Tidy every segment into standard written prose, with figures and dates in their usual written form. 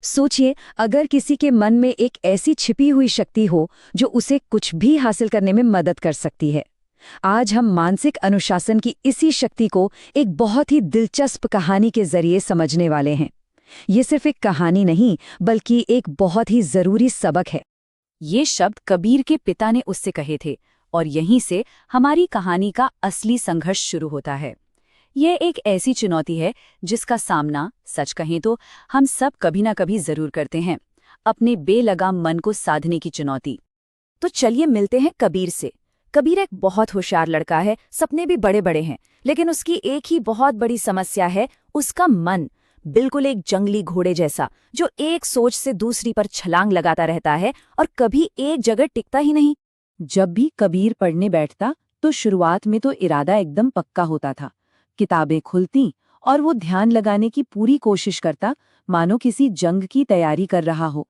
सोचिए, अगर किसी के मन में एक ऐसी छिपी हुई शक्ति हो जो उसे कुछ भी हासिल करने में मदद कर सकती है। आज हम मानसिक अनुशासन की इसी शक्ति को एक बहुत ही दिलचस्प कहानी के जरिए समझने वाले हैं। ये सिर्फ एक कहानी नहीं, बल्कि एक बहुत ही जरूरी सबक है। ये शब्द कबीर के पिता ने उससे कहे थे और यहीं से हमारी कहानी का असली संघर्ष शुरू होता है। यह एक ऐसी चुनौती है जिसका सामना, सच कहें तो, हम सब कभी ना कभी जरूर करते हैं, अपने बेलगाम मन को साधने की चुनौती। तो चलिए मिलते हैं कबीर से। कबीर एक बहुत होशियार लड़का है, सपने भी बड़े बड़े हैं, लेकिन उसकी एक ही बहुत बड़ी समस्या है, उसका मन। बिल्कुल एक जंगली घोड़े जैसा, जो एक सोच से दूसरी पर छलांग लगाता रहता है और कभी एक जगह टिकता ही नहीं। जब भी कबीर पढ़ने बैठता तो शुरुआत में तो इरादा एकदम पक्का होता था। किताबें खुलती और वो ध्यान लगाने की पूरी कोशिश करता, मानो किसी जंग की तैयारी कर रहा हो।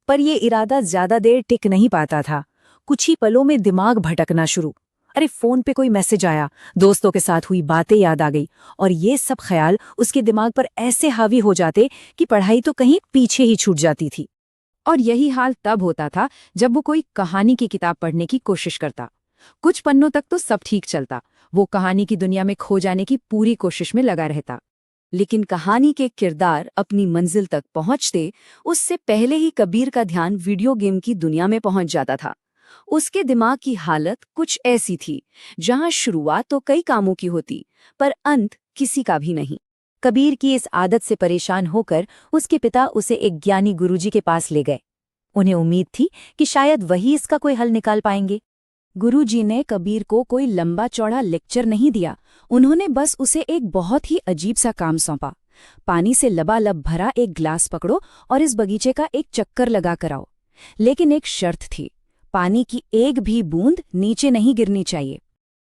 पर ये इरादा ज्यादा देर टिक नहीं पाता था। कुछ ही पलों में दिमाग भटकना शुरू। अरे फोन पे कोई मैसेज आया, दोस्तों के साथ हुई बातें याद आ गई, और ये सब ख्याल उसके दिमाग पर ऐसे हावी हो जाते कि पढ़ाई तो कहीं पीछे ही छूट जाती थी। और यही हाल तब होता था जब वो कोई कहानी की किताब पढ़ने की कोशिश करता। कुछ पन्नों तक तो सब ठीक चलता, वो कहानी की दुनिया में खो जाने की पूरी कोशिश में लगा रहता। लेकिन कहानी के किरदार अपनी मंजिल तक पहुंचते, उससे पहले ही कबीर का ध्यान वीडियो गेम की दुनिया में पहुंच जाता था। उसके दिमाग की हालत कुछ ऐसी थी, जहां शुरुआत तो कई कामों की होती, पर अंत किसी का भी नहीं। कबीर की इस आदत से परेशान होकर उसके पिता उसे एक ज्ञानी गुरुजी के पास ले गए। उन्हें उम्मीद थी कि शायद वही इसका कोई हल निकाल पाएंगे। गुरुजी ने कबीर को कोई लंबा चौड़ा लेक्चर नहीं दिया, उन्होंने बस उसे एक बहुत ही अजीब सा काम सौंपा। पानी से लबालब भरा एक ग्लास पकड़ो और इस बगीचे का एक चक्कर लगा कर आओ। लेकिन एक शर्त थी, पानी की एक भी बूंद नीचे नहीं गिरनी चाहिए।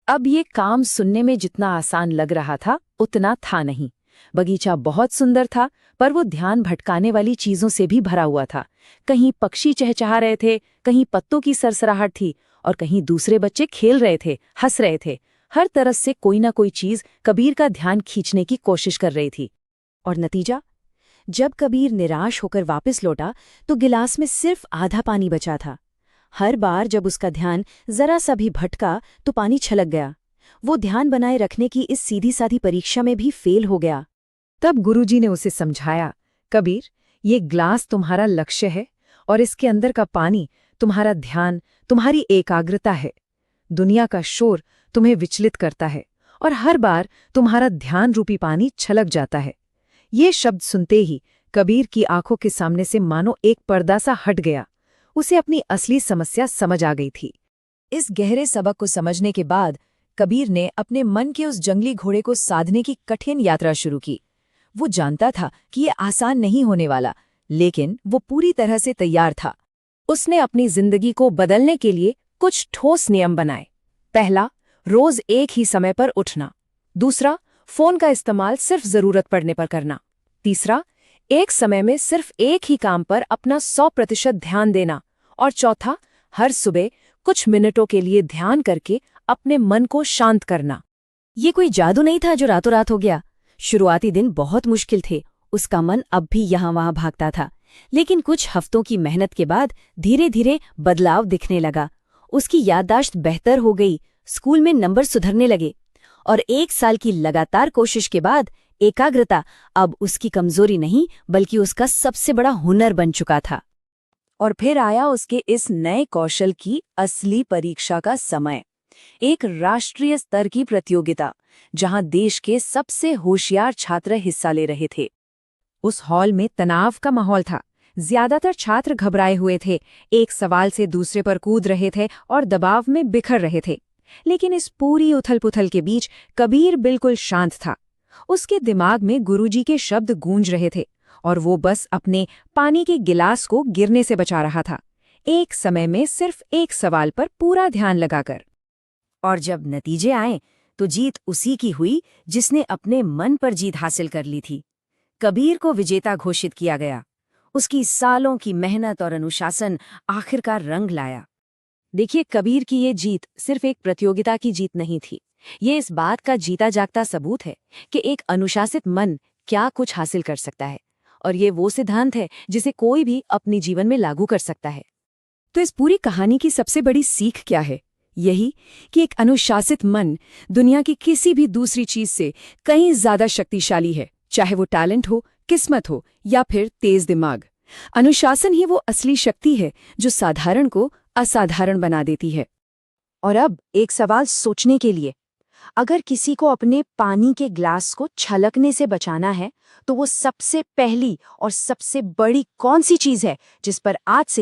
अब ये काम सुनने में जितना आसान लग रहा था, उतना था नहीं। बगीचा बहुत सुंदर था, पर वो ध्यान भटकाने वाली चीजों से भी भरा हुआ था। कहीं पक्षी चहचहा रहे थे, कहीं पत्तों की सरसराहट थी, और कहीं दूसरे बच्चे खेल रहे थे, हंस रहे थे। हर तरफ से कोई ना कोई चीज कबीर का ध्यान खींचने की कोशिश कर रही थी। और नतीजा? जब कबीर निराश होकर वापस लौटा तो गिलास में सिर्फ आधा पानी बचा था। हर बार जब उसका ध्यान जरा सा भी भटका तो पानी छलक गया। वो ध्यान बनाए रखने की इस सीधी साधी परीक्षा में भी फेल हो गया। तब गुरुजी ने उसे समझाया, कबीर, ये ग्लास तुम्हारा लक्ष्य है और इसके अंदर का पानी तुम्हारा ध्यान, तुम्हारी एकाग्रता है। दुनिया का शोर तुम्हें विचलित करता है और हर बार तुम्हारा ध्यान रूपी पानी छलक जाता है। ये शब्द सुनते ही कबीर की आंखों के सामने से मानो एक पर्दा सा हट गया। उसे अपनी असली समस्या समझ आ गई थी। इस गहरे सबक को समझने के बाद कबीर ने अपने मन के उस जंगली घोड़े को साधने की कठिन यात्रा शुरू की। वो जानता था कि ये आसान नहीं होने वाला, लेकिन वो पूरी तरह से तैयार था। उसने अपनी जिंदगी को बदलने के लिए कुछ ठोस नियम बनाए। पहला, रोज एक ही समय पर उठना। दूसरा, फोन का इस्तेमाल सिर्फ जरूरत पड़ने पर करना। तीसरा, एक समय में सिर्फ एक ही काम पर अपना 100% ध्यान देना। और चौथा, हर सुबह कुछ मिनटों के लिए ध्यान करके अपने मन को शांत करना। ये कोई जादू नहीं था जो रातों रात हो गया। शुरुआती दिन बहुत मुश्किल थे, उसका मन अब भी यहाँ वहाँ भागता था। लेकिन कुछ हफ्तों की मेहनत के बाद धीरे धीरे बदलाव दिखने लगा। उसकी याददाश्त बेहतर हो गई, स्कूल में नंबर सुधरने लगे, और 1 साल की लगातार कोशिश के बाद एकाग्रता अब उसकी कमजोरी नहीं, बल्कि उसका सबसे बड़ा हुनर बन चुका था। और फिर आया उसके इस नए कौशल की असली परीक्षा का समय। एक राष्ट्रीय स्तर की प्रतियोगिता, जहां देश के सबसे होशियार छात्र हिस्सा ले रहे थे। उस हॉल में तनाव का माहौल था। ज्यादातर छात्र घबराए हुए थे, एक सवाल से दूसरे पर कूद रहे थे और दबाव में बिखर रहे थे। लेकिन इस पूरी उथल-पुथल के बीच कबीर बिल्कुल शांत था। उसके दिमाग में गुरुजी के शब्द गूंज रहे थे और वो बस अपने पानी के गिलास को गिरने से बचा रहा था, एक समय में सिर्फ एक सवाल पर पूरा ध्यान लगाकर। और जब नतीजे आए तो जीत उसी की हुई जिसने अपने मन पर जीत हासिल कर ली थी। कबीर को विजेता घोषित किया गया। उसकी सालों की मेहनत और अनुशासन आखिरकार रंग लाया। देखिए, कबीर की ये जीत सिर्फ एक प्रतियोगिता की जीत नहीं थी। ये इस बात का जीता जागता सबूत है कि एक अनुशासित मन क्या कुछ हासिल कर सकता है। और ये वो सिद्धांत है जिसे कोई भी अपने जीवन में लागू कर सकता है। तो इस पूरी कहानी की सबसे बड़ी सीख क्या है? यही कि एक अनुशासित मन दुनिया की किसी भी दूसरी चीज से कहीं ज्यादा शक्तिशाली है, चाहे वो टैलेंट हो, किस्मत हो या फिर तेज दिमाग। अनुशासन ही वो असली शक्ति है जो साधारण को असाधारण बना देती है। और अब एक सवाल सोचने के लिए, अगर किसी को अपने पानी के ग्लास को छलकने से बचाना है तो वो सबसे पहली और सबसे बड़ी कौन सी चीज है जिस पर आज से ही